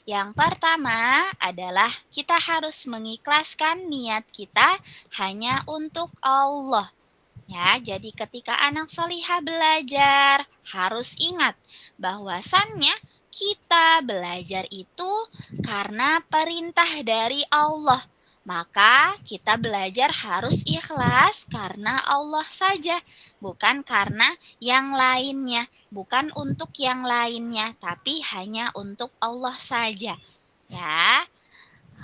Yang pertama adalah kita harus mengikhlaskan niat kita hanya untuk Allah. Ya, jadi ketika anak solihah belajar, harus ingat bahwasannya kita belajar itu karena perintah dari Allah. Maka kita belajar harus ikhlas karena Allah saja, bukan karena yang lainnya, bukan untuk yang lainnya, tapi hanya untuk Allah saja. Ya.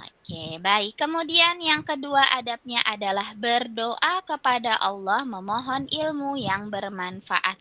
Oke, baik. Kemudian yang kedua adabnya adalah berdoa kepada Allah memohon ilmu yang bermanfaat.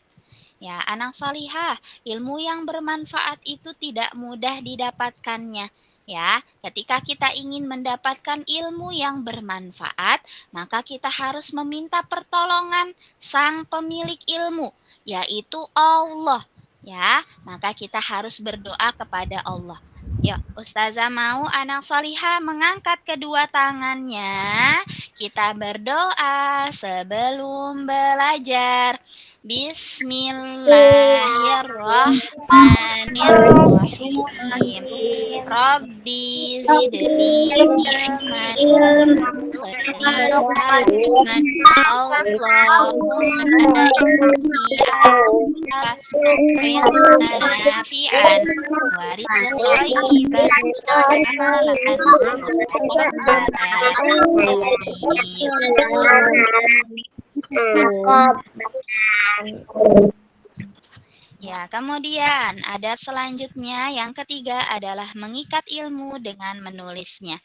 Ya, anak salihah, ilmu yang bermanfaat itu tidak mudah didapatkannya. Ya, ketika kita ingin mendapatkan ilmu yang bermanfaat, maka kita harus meminta pertolongan sang pemilik ilmu, yaitu Allah. Ya, maka kita harus berdoa kepada Allah. Yuk, Ustazah mau anak salihah mengangkat kedua tangannya. Kita berdoa sebelum belajar. Bismillahirrahmanirrahim. Rabbi zidni ilman warzuqni Allahumma inni a'udzuka nafi'an wa rizqan Ya, kemudian adab selanjutnya yang ketiga adalah mengikat ilmu dengan menulisnya.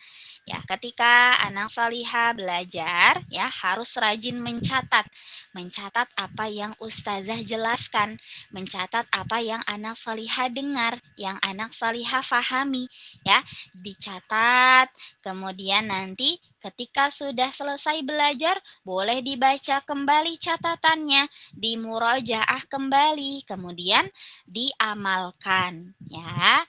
Ya, ketika anak salihah belajar, ya harus rajin mencatat. Mencatat apa yang ustazah jelaskan, mencatat apa yang anak salihah dengar, yang anak salihah fahami, ya. Dicatat, kemudian nanti ketika sudah selesai belajar, boleh dibaca kembali catatannya, dimurojaah kembali, kemudian diamalkan, ya.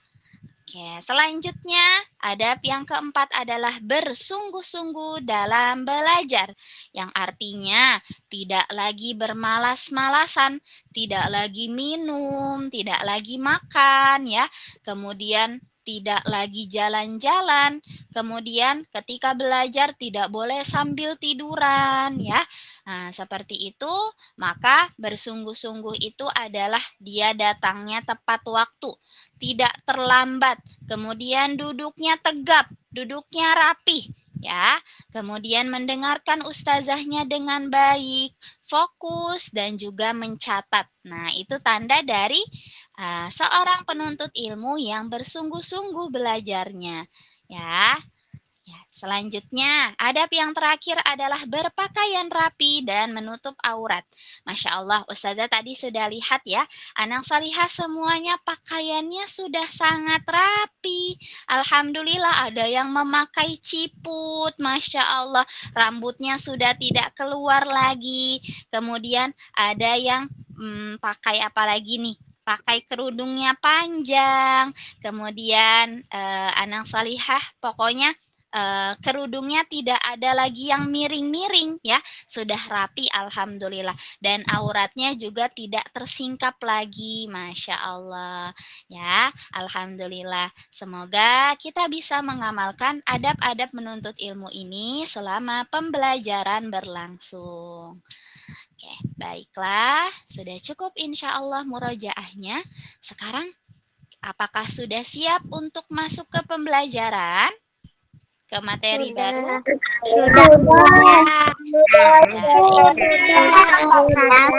Oke, selanjutnya adab yang keempat adalah bersungguh-sungguh dalam belajar, yang artinya tidak lagi bermalas-malasan, tidak lagi minum, tidak lagi makan, ya. Kemudian tidak lagi jalan-jalan, kemudian ketika belajar tidak boleh sambil tiduran, ya. Nah, seperti itu, maka bersungguh-sungguh itu adalah dia datangnya tepat waktu, tidak terlambat, kemudian duduknya tegap, duduknya rapih, ya. Kemudian mendengarkan ustazahnya dengan baik, fokus dan juga mencatat. Nah, itu tanda dari seorang penuntut ilmu yang bersungguh-sungguh belajarnya, ya. Ya, selanjutnya, adab yang terakhir adalah berpakaian rapi dan menutup aurat. Masya Allah, Ustazah tadi sudah lihat ya, anak salihah semuanya pakaiannya sudah sangat rapi. Alhamdulillah ada yang memakai ciput, Masya Allah, rambutnya sudah tidak keluar lagi. Kemudian ada yang pakai apa lagi nih? Pakai kerudungnya panjang. Kemudian anak salihah pokoknya kerudungnya tidak ada lagi yang miring-miring ya, sudah rapi alhamdulillah, dan auratnya juga tidak tersingkap lagi, Masya Allah ya. Alhamdulillah, semoga kita bisa mengamalkan adab-adab menuntut ilmu ini selama pembelajaran berlangsung. Oke, baiklah, sudah cukup insya Allah murojaahnya. Sekarang apakah sudah siap untuk masuk ke pembelajaran? Ke materi baru? Sudah. Alhamdulillah.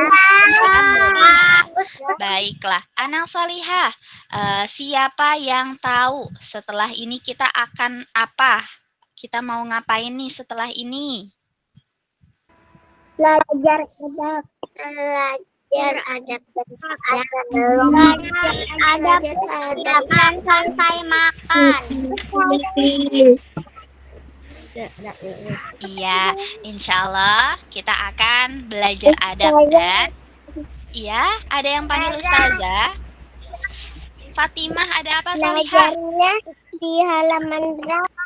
Baiklah, anak solihah, siapa yang tahu setelah ini kita akan apa? Kita mau ngapain nih setelah ini? Belajar adab. Belajar adab. Sebelum adab akan selesai makan. Iya, insya Allah kita akan belajar adab dan iya, ada yang panggil ustazah. Fatimah, ada apa Salihah? Belajarnya di halaman berapa?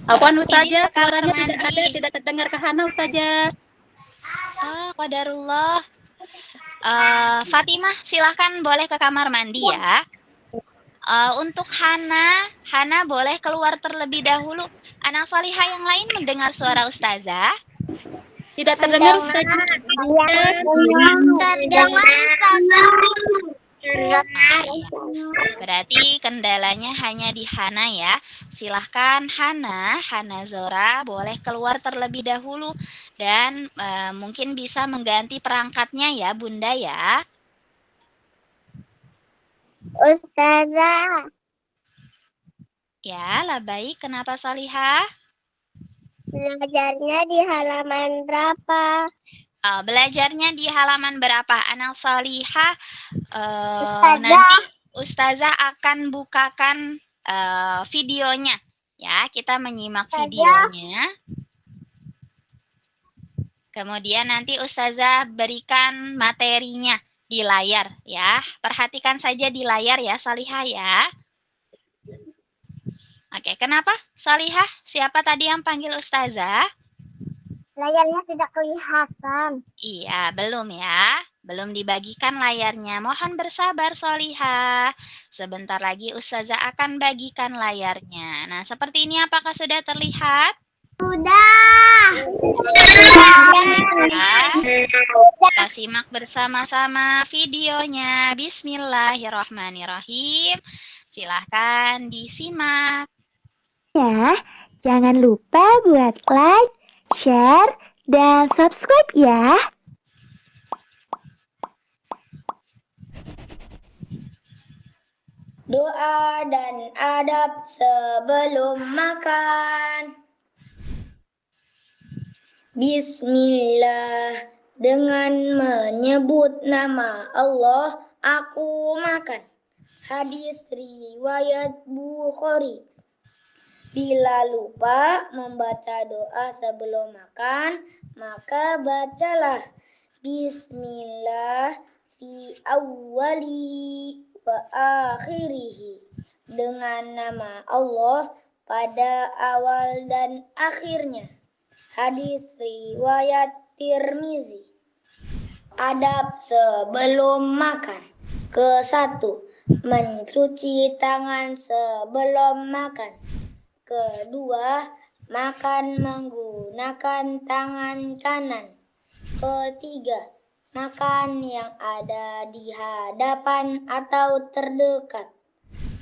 Apaan Ustazah? Suaranya tidak ada, tidak terdengar ke Hana Ustazah. Qadarullah. Fatimah, silahkan boleh ke kamar mandi ya. Untuk Hana boleh keluar terlebih dahulu. Anak salihah yang lain mendengar suara ustazah? Tidak terdengar Ustazah. Berarti kendalanya hanya di Hana ya. Silahkan Hana Zora boleh keluar terlebih dahulu dan mungkin bisa mengganti perangkatnya ya Bunda ya. Ustazah, Ya, lah baik. Kenapa Salihah? belajarnya di halaman berapa? Belajarnya di halaman berapa? Anak Salihah Ustazah. nanti Ustazah akan bukakan videonya. Ya, kita menyimak Ustazah. videonya. Kemudian nanti Ustazah berikan materinya di layar ya. Perhatikan saja di layar ya Salihah ya. Oke, kenapa Salihah? Siapa tadi yang panggil Ustazah? Layarnya tidak kelihatan. Iya, belum ya. Belum dibagikan layarnya. Mohon bersabar Salihah. Sebentar lagi Ustazah akan bagikan layarnya. Nah, seperti ini apakah sudah terlihat? Sudah. Kita simak bersama-sama videonya. Bismillahirrahmanirrahim. Silahkan disimak. Ya, jangan lupa buat like, share, dan subscribe ya. Doa dan adab sebelum makan. Bismillah, dengan menyebut nama Allah aku makan. Hadis riwayat Bukhari. Bila lupa membaca doa sebelum makan, maka bacalah Bismillah fi awwali wa akhirihi, dengan nama Allah pada awal dan akhirnya. Hadis riwayat Tirmizi. Adab sebelum makan. Ke-1, mencuci tangan sebelum makan. Kedua, makan menggunakan tangan kanan. Ketiga, makan yang ada di hadapan atau terdekat.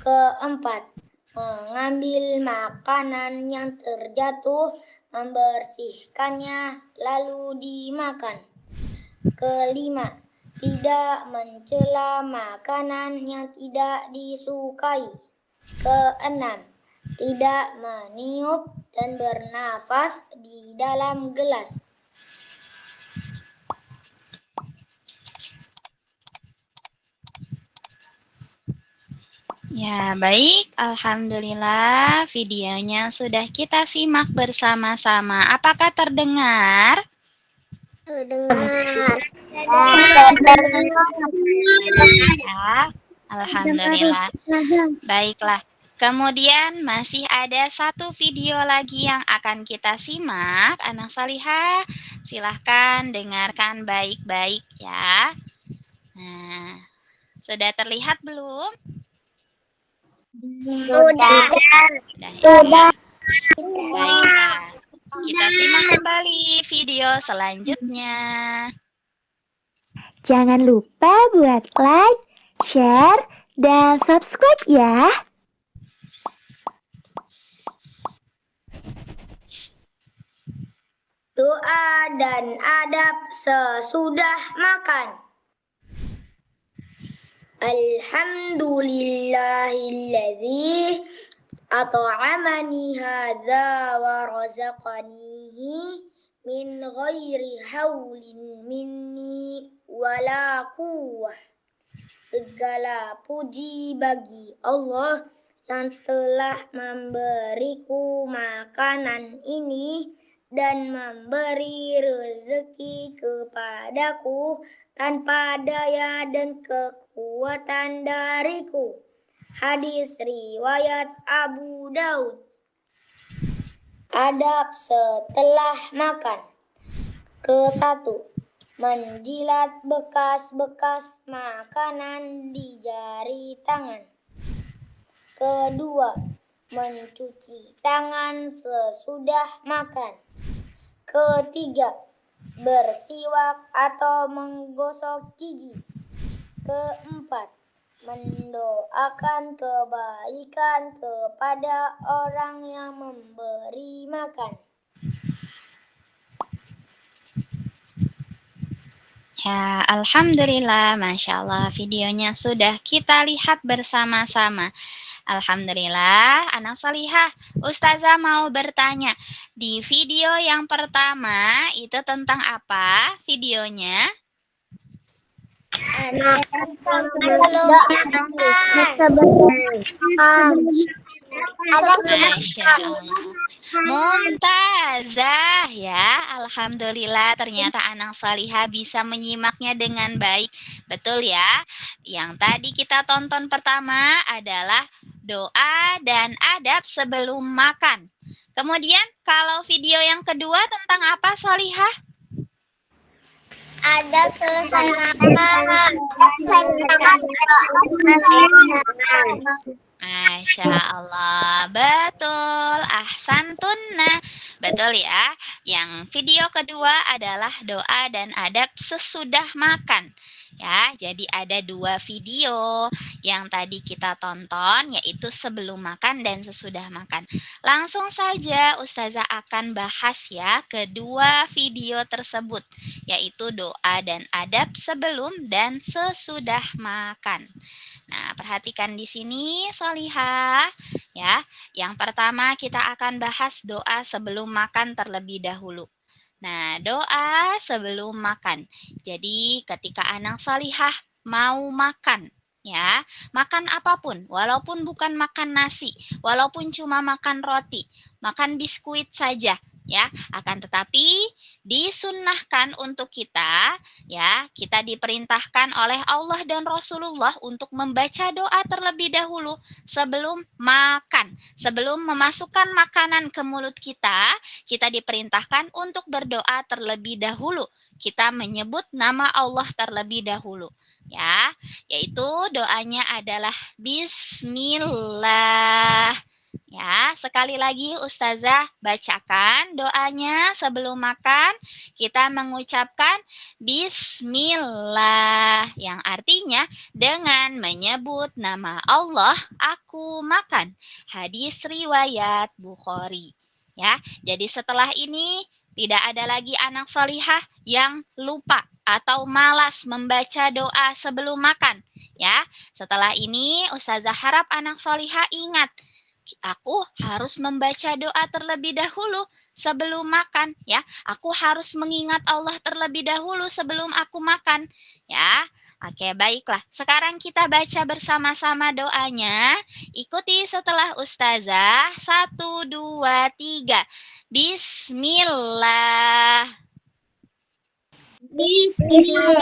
Keempat, mengambil makanan yang terjatuh, membersihkannya, lalu dimakan. Kelima, tidak mencela makanan yang tidak disukai. Keenam, tidak meniup dan bernafas di dalam gelas. Ya, baik. Alhamdulillah videonya sudah kita simak bersama-sama. Apakah terdengar? Dengar. Ya, alhamdulillah. Baiklah. Kemudian masih ada satu video lagi yang akan kita simak. Anak Salihah, silahkan dengarkan baik-baik ya. Nah, sudah terlihat belum? Sudah. Sudah. Baiklah. Kita simak kembali video selanjutnya. Jangan lupa buat like, share, dan subscribe ya. Doa dan adab sesudah makan. Alhamdulillahilladzi at'amani hadza wa razaqanihi min ghairi haulin minni wala quwwah. Segala puji bagi Allah yang telah memberiku makanan ini dan memberi rezeki kepadaku tanpa daya dan kekuatan dariku. Hadis riwayat Abu Daud. Adab setelah makan. Ke-1, menjilat bekas-bekas makanan di jari tangan. Kedua, mencuci tangan sesudah makan. Ketiga, bersiwak atau menggosok gigi. Keempat, mendoakan kebaikan kepada orang yang memberi makan. Ya, alhamdulillah, masya Allah, videonya sudah kita lihat bersama-sama. Alhamdulillah, anak salihah. Ustazah mau bertanya, di video yang pertama itu tentang apa videonya? Masya Allah. Mumtazah ya, alhamdulillah ternyata anak salihah bisa menyimaknya dengan baik. Betul ya. Yang tadi kita tonton pertama adalah doa dan adab sebelum makan. Kemudian kalau video yang kedua tentang apa salihah? Adab selesai makan. Masya Allah, betul. Ahsantunna. Betul ya. Yang video kedua adalah doa dan adab sesudah makan. Ya, jadi ada 2 video yang tadi kita tonton, yaitu sebelum makan dan sesudah makan. Langsung saja Ustazah akan bahas ya kedua video tersebut, yaitu doa dan adab sebelum dan sesudah makan. Nah, perhatikan di sini Solihah ya. Yang pertama kita akan bahas doa sebelum makan terlebih dahulu. Nah, doa sebelum makan. Jadi, ketika anak solihah mau makan, ya, makan apapun, walaupun bukan makan nasi, walaupun cuma makan roti, makan biskuit saja, ya, akan tetapi disunnahkan untuk kita, ya, kita diperintahkan oleh Allah dan Rasulullah untuk membaca doa terlebih dahulu sebelum makan, sebelum memasukkan makanan ke mulut kita diperintahkan untuk berdoa terlebih dahulu. Kita menyebut nama Allah terlebih dahulu, ya, yaitu doanya adalah Bismillah. Ya, sekali lagi Ustazah bacakan doanya sebelum makan. Kita mengucapkan Bismillah, yang artinya dengan menyebut nama Allah aku makan. Hadis riwayat Bukhari. Ya, jadi setelah ini tidak ada lagi anak solihah yang lupa atau malas membaca doa sebelum makan. Ya, setelah ini Ustazah harap anak solihah ingat, aku harus membaca doa terlebih dahulu sebelum makan, ya. Aku harus mengingat Allah terlebih dahulu sebelum aku makan, ya. Oke, baiklah. Sekarang kita baca bersama-sama doanya. Ikuti setelah Ustazah. 1, 2, 3. Bismillah. Bismillah.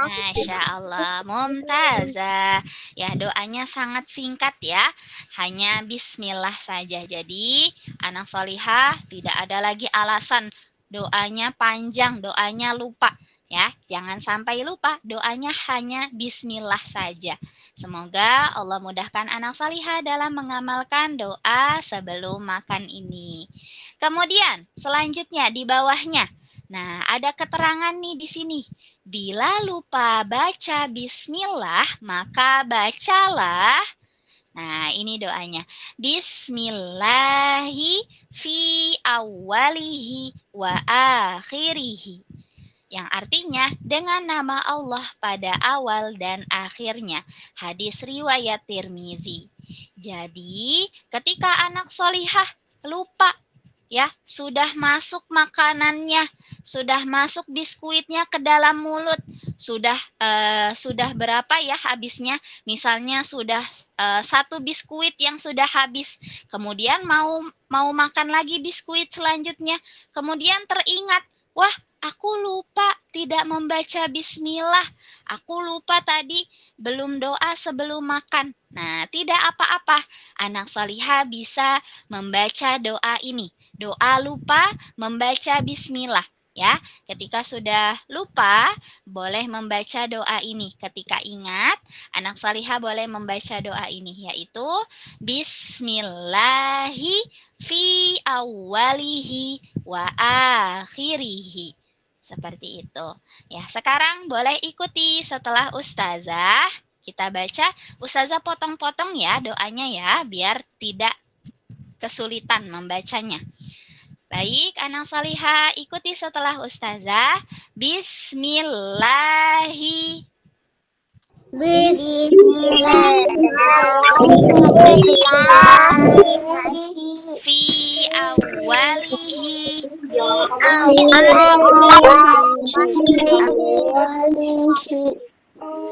Masya Allah, mumtazah. Ya, doanya sangat singkat ya. Hanya bismillah saja. Jadi, anak solihah tidak ada lagi alasan doanya panjang, doanya lupa. Ya, jangan sampai lupa, doanya hanya bismillah saja. Semoga Allah mudahkan anak solihah dalam mengamalkan doa sebelum makan ini. Kemudian, selanjutnya di bawahnya. Nah, ada keterangan nih di sini. Bila lupa baca bismillah, maka bacalah. Nah, ini doanya. Bismillahi fi awalihi wa akhirihi. Yang artinya dengan nama Allah pada awal dan akhirnya. Hadis riwayat Tirmizi. Jadi, ketika anak solihah lupa, ya, sudah masuk makanannya, sudah masuk biskuitnya ke dalam mulut, sudah berapa ya habisnya, misalnya sudah 1 biskuit yang sudah habis, kemudian mau makan lagi biskuit selanjutnya, kemudian teringat, wah, aku lupa tidak membaca bismillah, aku lupa tadi belum doa sebelum makan. Nah, tidak apa-apa, anak salihah bisa membaca doa ini. Doa lupa membaca bismillah. Ya, ketika sudah lupa, boleh membaca doa ini. Ketika ingat, anak salihah boleh membaca doa ini, yaitu Bismillahi fi awalihi wa akhirihi. Seperti itu. Ya, sekarang boleh ikuti setelah ustazah. Kita baca, ustazah potong-potong ya doanya ya, biar tidak kesulitan membacanya. Baik, anak salihah, ikuti setelah ustazah. Bismillahi Bismillahirrahmanirrahim. fi awalihi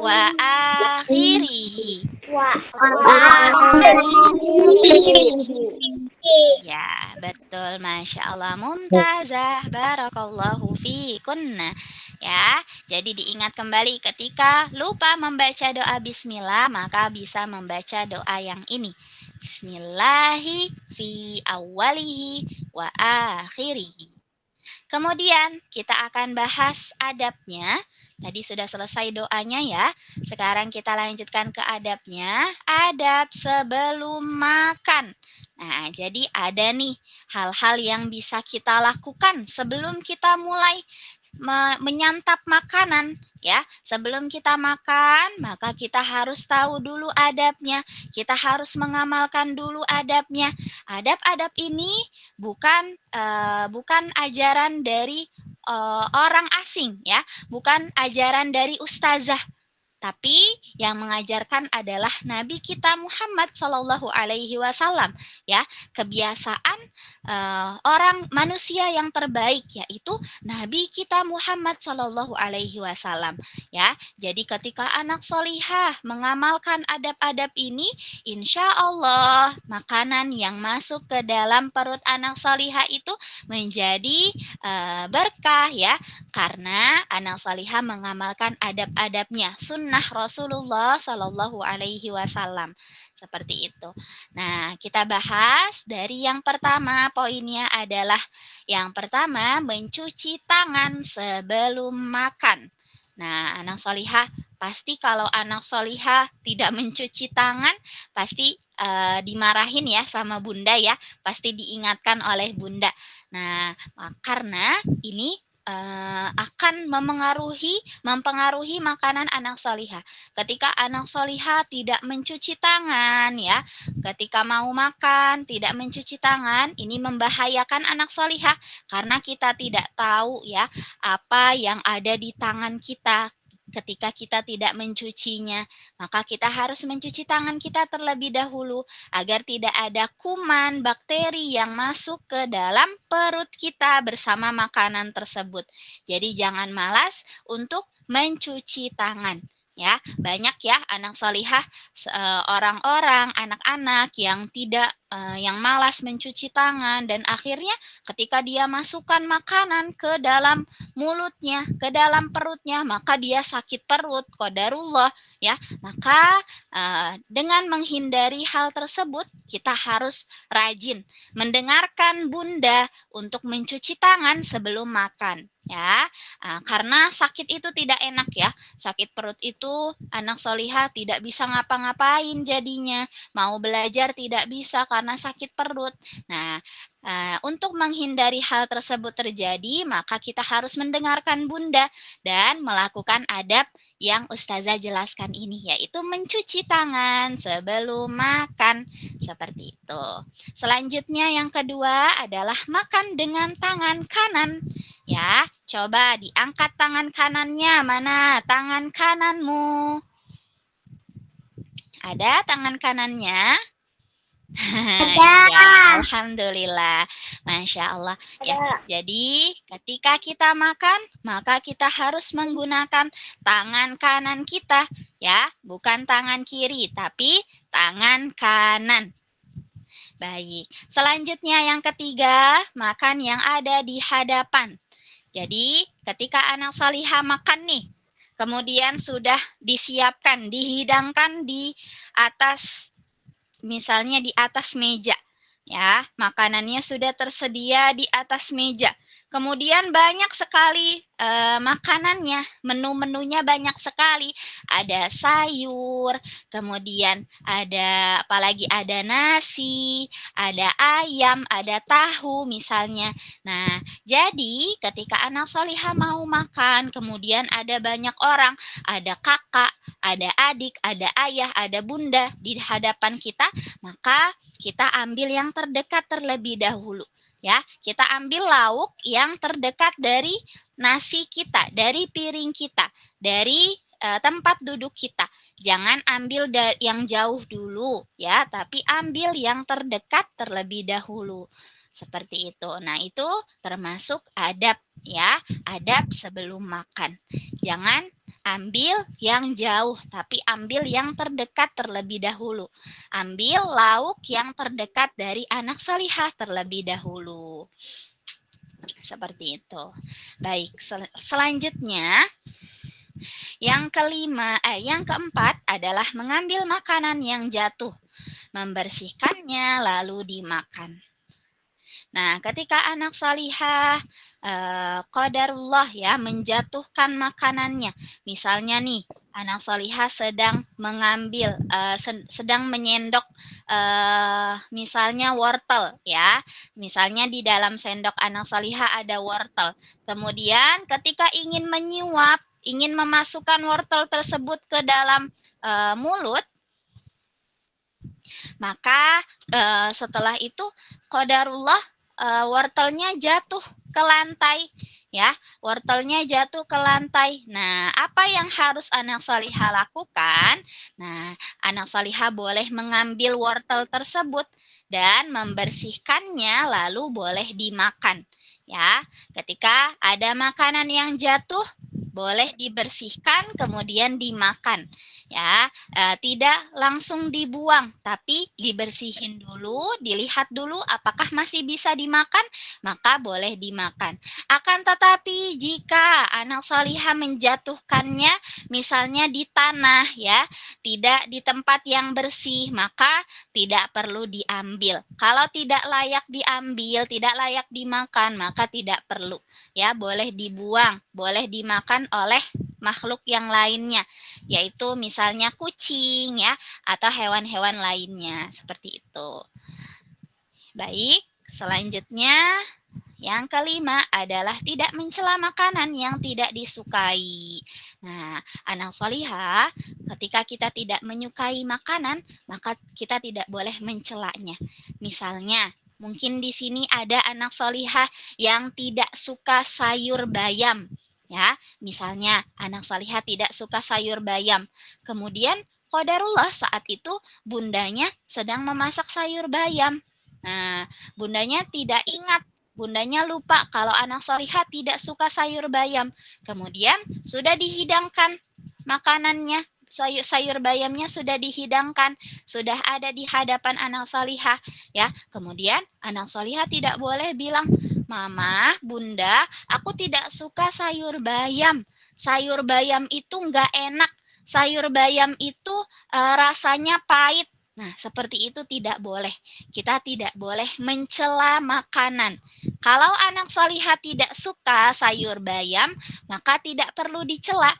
wa akhirihi. Ya, betul. Masya Allah. Mumtazah. Barakallahu fikunna. Ya, jadi diingat kembali ketika lupa membaca doa bismillah, maka bisa membaca doa yang ini. Bismillahi fi awalihi wa akhirihi. Kemudian kita akan bahas adabnya. Tadi sudah selesai doanya ya. Sekarang kita lanjutkan ke adabnya. Adab sebelum makan. Nah, jadi ada nih hal-hal yang bisa kita lakukan sebelum kita mulai menyantap makanan ya. Sebelum kita makan, maka kita harus tahu dulu adabnya. Kita harus mengamalkan dulu adabnya. Adab-adab ini bukan ajaran dari orang asing ya, bukan ajaran dari ustazah. Tapi yang mengajarkan adalah Nabi kita Muhammad Shallallahu Alaihi Wasallam ya, kebiasaan orang manusia yang terbaik yaitu Nabi kita Muhammad Shallallahu Alaihi Wasallam ya. Jadi ketika anak solihah mengamalkan adab-adab ini, insya Allah makanan yang masuk ke dalam perut anak solihah itu menjadi berkah ya, karena anak solihah mengamalkan adab-adabnya, sunnah Rasulullah Shallallahu Alaihi Wasallam. Seperti itu. Nah, kita bahas dari yang pertama, poinnya adalah yang pertama mencuci tangan sebelum makan. Nah, anak solihah, pasti kalau anak solihah tidak mencuci tangan, pasti dimarahin ya sama bunda ya, pasti diingatkan oleh bunda. Nah, karena ini akan mempengaruhi makanan anak solihah. Ketika anak solihah tidak mencuci tangan ya, ketika mau makan tidak mencuci tangan, ini membahayakan anak solihah karena kita tidak tahu ya apa yang ada di tangan kita. Ketika kita tidak mencucinya, maka kita harus mencuci tangan kita terlebih dahulu agar tidak ada kuman, bakteri yang masuk ke dalam perut kita bersama makanan tersebut. Jadi jangan malas untuk mencuci tangan. Ya, banyak ya anak solihah, orang-orang, anak-anak yang tidak yang malas mencuci tangan dan akhirnya ketika dia masukkan makanan ke dalam mulutnya, ke dalam perutnya, maka dia sakit perut, qadarullah ya. Maka dengan menghindari hal tersebut, kita harus rajin mendengarkan bunda untuk mencuci tangan sebelum makan ya. Karena sakit itu tidak enak ya. Sakit perut itu anak solihah tidak bisa ngapa-ngapain jadinya. Mau belajar tidak bisa karena sakit perut. Nah, untuk menghindari hal tersebut terjadi, maka kita harus mendengarkan bunda dan melakukan adab yang ustazah jelaskan ini, yaitu mencuci tangan sebelum makan. Seperti itu. Selanjutnya yang kedua adalah makan dengan tangan kanan. Ya, coba diangkat tangan kanannya. Mana tangan kananmu? Ada tangan kanannya? Ya, alhamdulillah. Masya Allah. Ya, jadi ketika kita makan, maka kita harus menggunakan tangan kanan kita. Ya, bukan tangan kiri, tapi tangan kanan. Baik. Selanjutnya yang ketiga, makan yang ada di hadapan. Jadi ketika anak salihah makan nih, kemudian sudah disiapkan, dihidangkan di atas, misalnya di atas meja. Ya, makanannya sudah tersedia di atas meja. Kemudian banyak sekali makanannya, menu-menunya banyak sekali. Ada sayur, kemudian ada apalagi ada nasi, ada ayam, ada tahu misalnya. Nah, jadi ketika anak solihah mau makan, kemudian ada banyak orang, ada kakak, ada adik, ada ayah, ada bunda di hadapan kita, maka kita ambil yang terdekat terlebih dahulu. Ya, kita ambil lauk yang terdekat dari nasi kita, dari piring kita, dari tempat duduk kita. Jangan ambil yang jauh dulu ya, tapi ambil yang terdekat terlebih dahulu. Seperti itu. Nah, itu termasuk adab ya, adab sebelum makan. Jangan ambil yang jauh, tapi ambil yang terdekat terlebih dahulu. Ambil lauk yang terdekat dari anak solihah terlebih dahulu. Seperti itu. Baik, selanjutnya yang keempat adalah mengambil makanan yang jatuh, membersihkannya lalu dimakan. Nah, ketika anak salihah qadarullah ya menjatuhkan makanannya. Misalnya nih, anak salihah sedang mengambil sedang menyendok misalnya wortel ya. Misalnya di dalam sendok anak salihah ada wortel. Kemudian ketika ingin menyuap, ingin memasukkan wortel tersebut ke dalam mulut, maka setelah itu qadarullah wortelnya jatuh ke lantai ya, wortelnya jatuh ke lantai. Nah, apa yang harus anak salihah lakukan? Nah, anak salihah boleh mengambil wortel tersebut dan membersihkannya lalu boleh dimakan. Ya, ketika ada makanan yang jatuh boleh dibersihkan kemudian dimakan ya, tidak langsung dibuang tapi dibersihin dulu, dilihat dulu apakah masih bisa dimakan, maka boleh dimakan. Akan tetapi jika anak salihah menjatuhkannya misalnya di tanah ya, tidak di tempat yang bersih, maka tidak perlu diambil. Kalau tidak layak diambil, tidak layak dimakan, maka tidak perlu ya, boleh dibuang, boleh dimakan oleh makhluk yang lainnya, yaitu misalnya kucing ya atau hewan-hewan lainnya seperti itu. Baik, selanjutnya yang kelima adalah tidak mencela makanan yang tidak disukai. Nah, anak solihah ketika kita tidak menyukai makanan, maka kita tidak boleh mencelanya. Misalnya, mungkin di sini ada anak solihah yang tidak suka sayur bayam. Ya, misalnya anak salihah tidak suka sayur bayam. Kemudian qadarullah saat itu bundanya sedang memasak sayur bayam. Nah, bundanya tidak ingat, bundanya lupa kalau anak salihah tidak suka sayur bayam. Kemudian sudah dihidangkan makanannya, sayur bayamnya sudah dihidangkan, sudah ada di hadapan anak salihah ya. Kemudian anak salihah tidak boleh bilang, "Mama, Bunda, aku tidak suka sayur bayam. Sayur bayam itu enggak enak. Sayur bayam itu rasanya pahit." Nah, seperti itu tidak boleh. Kita tidak boleh mencela makanan. Kalau anak salihah tidak suka sayur bayam, maka tidak perlu dicela.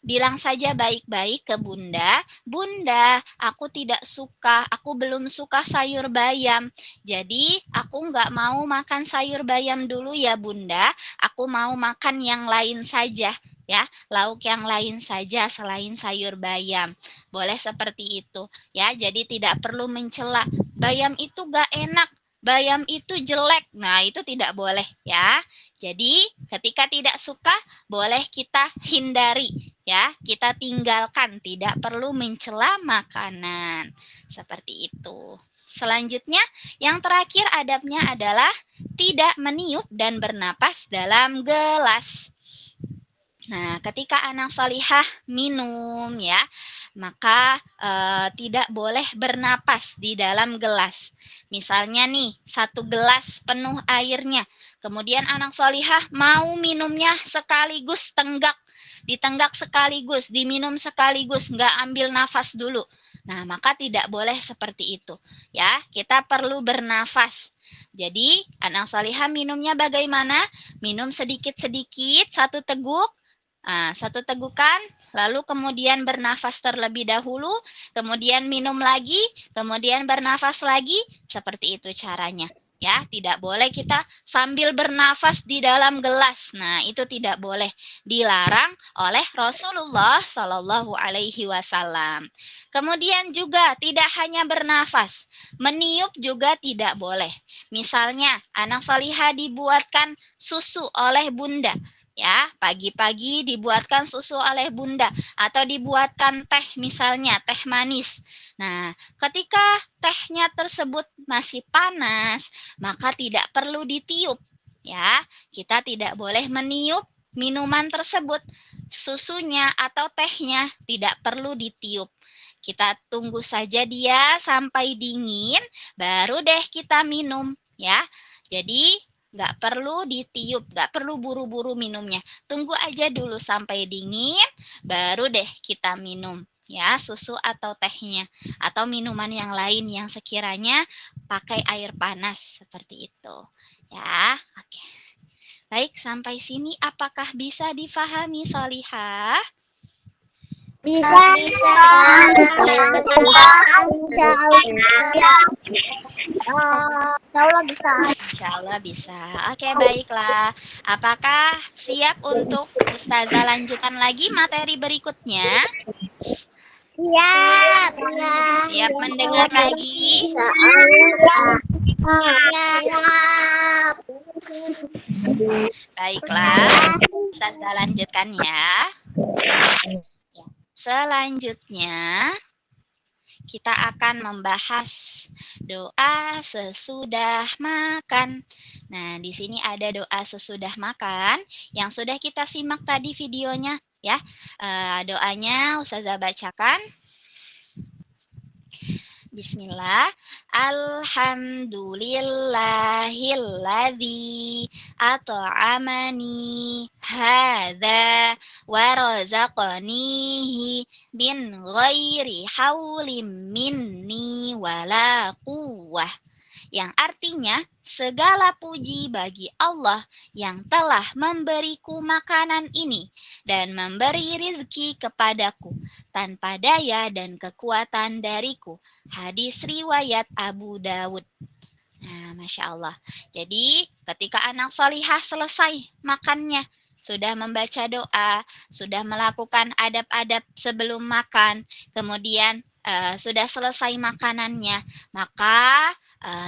Bilang saja baik-baik ke Bunda, "Bunda, aku tidak suka, aku belum suka sayur bayam. Jadi aku nggak mau makan sayur bayam dulu ya Bunda, aku mau makan yang lain saja." Ya, lauk yang lain saja selain sayur bayam. Boleh seperti itu ya. Jadi tidak perlu mencela. Bayam itu nggak enak, bayam itu jelek. Nah, itu tidak boleh ya. Jadi ketika tidak suka boleh kita hindari ya, kita tinggalkan, tidak perlu mencela makanan. Seperti itu. Selanjutnya, yang terakhir adabnya adalah tidak meniup dan bernapas dalam gelas. Nah, ketika anak salihah minum ya, maka tidak boleh bernapas di dalam gelas. Misalnya nih, satu gelas penuh airnya, kemudian anak salihah mau minumnya sekaligus tenggak, ditenggak sekaligus, diminum sekaligus, nggak ambil nafas dulu. Nah, maka tidak boleh seperti itu. Ya, kita perlu bernafas. Jadi, anak salihah minumnya bagaimana? Minum sedikit-sedikit, satu teguk, satu tegukan, lalu kemudian bernafas terlebih dahulu, kemudian minum lagi, kemudian bernafas lagi, seperti itu caranya. Ya, tidak boleh kita sambil bernafas di dalam gelas. Nah, itu tidak boleh, dilarang oleh Rasulullah Shallallahu Alaihi Wasallam. Kemudian juga tidak hanya bernafas, meniup juga tidak boleh. Misalnya, anak salihah dibuatkan susu oleh bunda. Ya, pagi-pagi dibuatkan susu oleh bunda atau dibuatkan teh misalnya, teh manis. Nah, ketika tehnya tersebut masih panas, maka tidak perlu ditiup. Ya, kita tidak boleh meniup minuman tersebut. Susunya atau tehnya tidak perlu ditiup. Kita tunggu saja dia sampai dingin, baru deh kita minum, ya. Jadi nggak perlu ditiup, nggak perlu buru-buru minumnya. Tunggu aja dulu sampai dingin, baru deh kita minum. Ya, susu atau tehnya. Atau minuman yang lain yang sekiranya pakai air panas. Seperti itu. Ya, oke. Baik, sampai sini apakah bisa difahami, Solihah? Bisa. Insya Allah bisa. Insya Allah bisa. Oke, baiklah. Apakah siap untuk Ustazah lanjutkan lagi materi berikutnya? Siap. Siap mendengar lagi? Siap. Baiklah, Ustazah lanjutkan ya. Selanjutnya, kita akan membahas doa sesudah makan. Nah, di sini ada doa sesudah makan yang sudah kita simak tadi videonya ya. Doanya Ustazah bacakan. Bismillah. Alhamdulillahilladzi at'amani hadza wa razaqanihi bin ghairi haulim minni wala quwwah. Yang artinya, segala puji bagi Allah yang telah memberiku makanan ini dan memberi rizki kepadaku tanpa daya dan kekuatan dariku. Hadis riwayat Abu Dawud. Nah, Masya Allah. Jadi, ketika anak solihah selesai makannya, sudah membaca doa, sudah melakukan adab-adab sebelum makan, kemudian sudah selesai makanannya, maka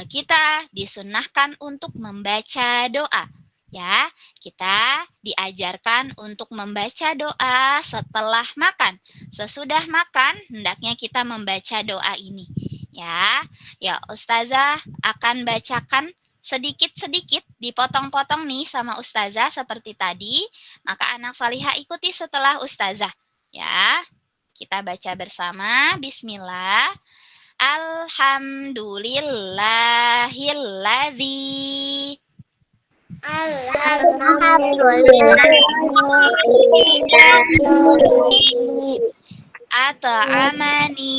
kita disunahkan untuk membaca doa. Ya, kita diajarkan untuk membaca doa setelah makan. Sesudah makan, hendaknya kita membaca doa ini. Ya, Ustazah akan bacakan sedikit-sedikit, dipotong-potong nih sama Ustazah seperti tadi. Maka anak salihah ikuti setelah Ustazah. Ya, kita baca bersama. Bismillah. Alhamdulillahilladzi at'amani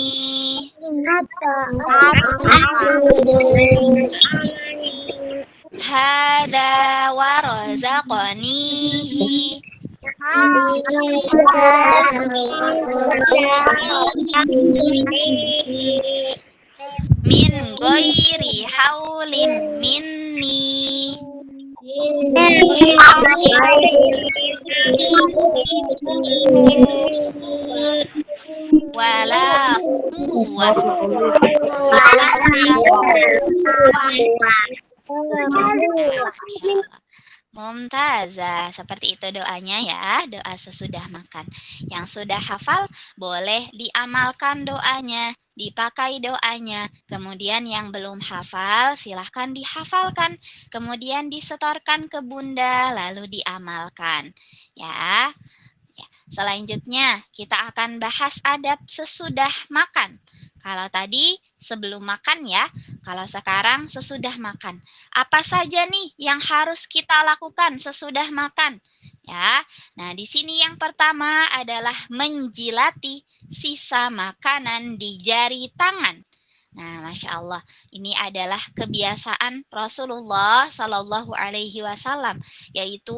hadza wa razaqanihi min ghairi haulim minni wala quwwah. Mumtazah, seperti itu doanya ya, doa sesudah makan. Yang sudah hafal boleh diamalkan doanya, dipakai doanya. Kemudian yang belum hafal silahkan dihafalkan, kemudian disetorkan ke bunda lalu diamalkan. Ya. Selanjutnya kita akan bahas adab sesudah makan. Kalau tadi sebelum makan ya, kalau sekarang sesudah makan. Apa saja nih yang harus kita lakukan sesudah makan? Ya. Nah, di sini yang pertama adalah menjilati sisa makanan di jari tangan. Nah, Masya Allah, ini adalah kebiasaan Rasulullah Shallallahu Alaihi Wasallam, yaitu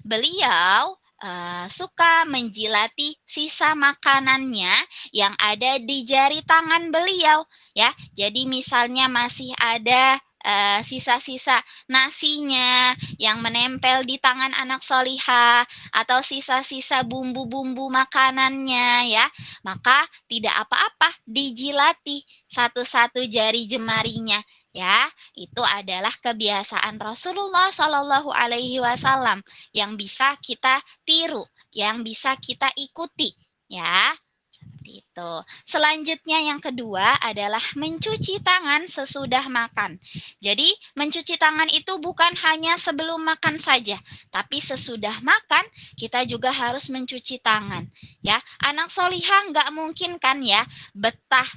beliau suka menjilati sisa makanannya yang ada di jari tangan beliau, ya. Jadi misalnya masih ada sisa-sisa nasinya yang menempel di tangan anak solihah atau sisa-sisa bumbu-bumbu makanannya, ya, maka tidak apa-apa dijilati satu-satu jari jemarinya, ya. Itu adalah kebiasaan Rasulullah Shallallahu Alaihi Wasallam yang bisa kita tiru, yang bisa kita ikuti, ya. Seperti itu. Selanjutnya yang kedua adalah mencuci tangan sesudah makan. Jadi mencuci tangan itu bukan hanya sebelum makan saja, tapi sesudah makan kita juga harus mencuci tangan. Ya, anak solihah nggak mungkin kan ya betah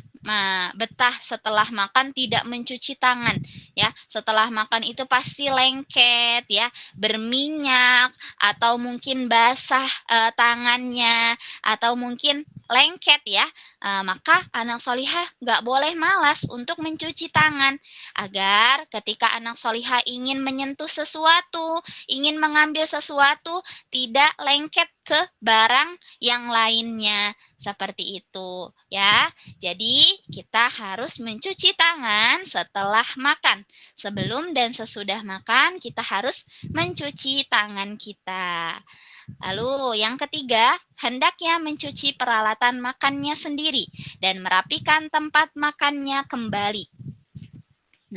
setelah makan tidak mencuci tangan, ya. Setelah makan itu pasti lengket, ya, berminyak atau mungkin basah tangannya atau mungkin lengket, ya. Maka anak solihah nggak boleh malas untuk mencuci tangan agar ketika anak solihah ingin menyentuh sesuatu, ingin mengambil sesuatu, tidak lengket ke barang yang lainnya. Seperti itu, ya. Jadi kita harus mencuci tangan setelah makan. Sebelum dan sesudah makan kita harus mencuci tangan kita. Lalu yang ketiga, hendaknya mencuci peralatan makannya sendiri dan merapikan tempat makannya kembali.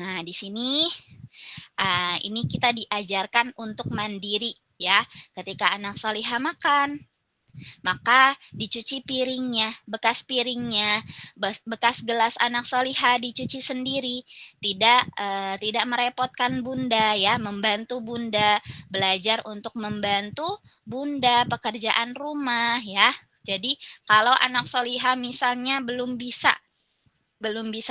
Nah, di sini ini kita diajarkan untuk mandiri, ya. Ketika anak solihah makan, maka dicuci piringnya, bekas gelas anak solihah dicuci sendiri, tidak merepotkan bunda, ya, membantu bunda, belajar untuk membantu bunda pekerjaan rumah, ya. Jadi kalau anak solihah misalnya belum bisa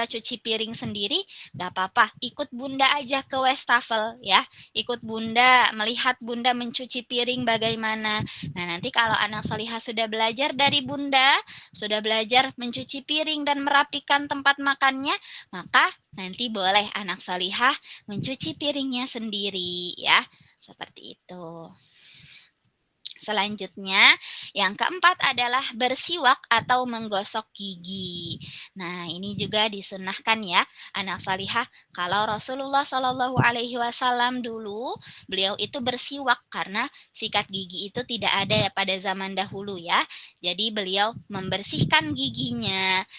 cuci piring sendiri, gak apa-apa, ikut bunda aja ke wastafel, ya. Ikut bunda, melihat bunda mencuci piring bagaimana. Nah, nanti kalau anak solihah sudah belajar dari bunda, sudah belajar mencuci piring dan merapikan tempat makannya, maka nanti boleh anak solihah mencuci piringnya sendiri, ya. Seperti itu. Selanjutnya, yang keempat adalah bersiwak atau menggosok gigi. Nah, ini juga disunahkan, ya, anak salihah. Kalau Rasulullah Shallallahu Alaihi Wasallam dulu, beliau itu bersiwak karena sikat gigi itu tidak ada pada zaman dahulu, ya. Jadi beliau membersihkan giginya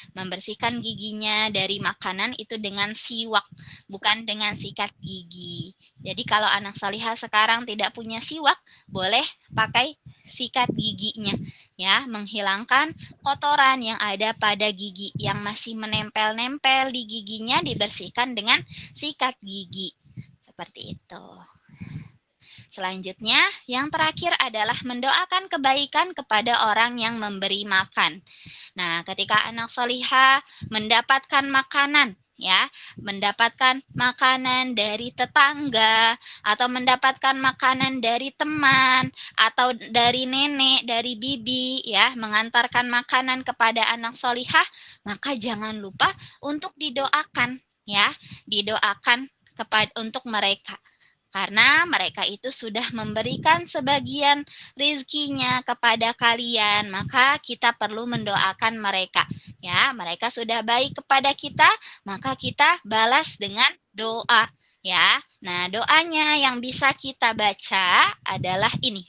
dari makanan itu dengan siwak, bukan dengan sikat gigi. Jadi kalau anak salihah sekarang tidak punya siwak, boleh pakai sikat giginya, ya, menghilangkan kotoran yang ada pada gigi yang masih menempel-nempel di giginya, dibersihkan dengan sikat gigi. Seperti itu. Selanjutnya, yang terakhir adalah mendoakan kebaikan kepada orang yang memberi makan. Nah, ketika anak solihah mendapatkan makanan, ya, mendapatkan makanan dari tetangga atau mendapatkan makanan dari teman atau dari nenek, dari bibi, ya, mengantarkan makanan kepada anak solihah, maka jangan lupa untuk didoakan, ya, didoakan untuk mereka. Karena mereka itu sudah memberikan sebagian rizkinya kepada kalian, maka kita perlu mendoakan mereka. Ya, mereka sudah baik kepada kita, maka kita balas dengan doa. Ya, nah doanya yang bisa kita baca adalah ini.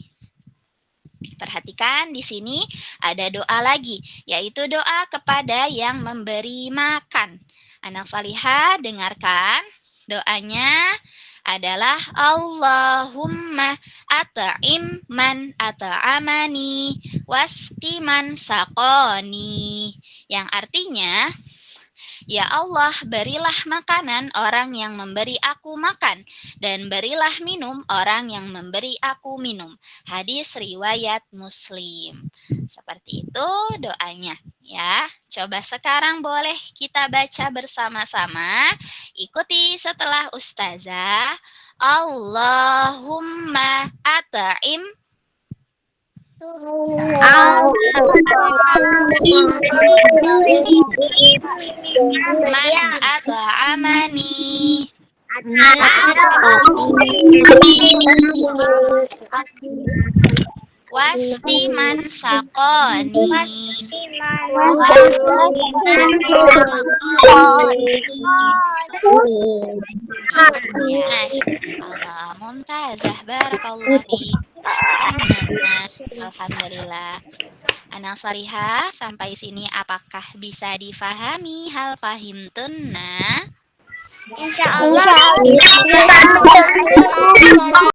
Perhatikan di sini ada doa lagi, yaitu doa kepada yang memberi makan. Anak salihah, dengarkan doanya adalah Allahumma at'im man at'amani wasqi man saqani, yang artinya, ya Allah, berilah makanan orang yang memberi aku makan, dan berilah minum orang yang memberi aku minum. Hadis riwayat Muslim. Seperti itu doanya, ya. Coba sekarang boleh kita baca bersama-sama. Ikuti setelah ustazah. Allahumma at'im Man at'amani. Wasti man saqani. Ya, Allah, mumtazah, barakallah fi. Alhamdulillah. Anak Salihah, sampai sini apakah bisa difahami? Hal fahimtunna? Insya Allah.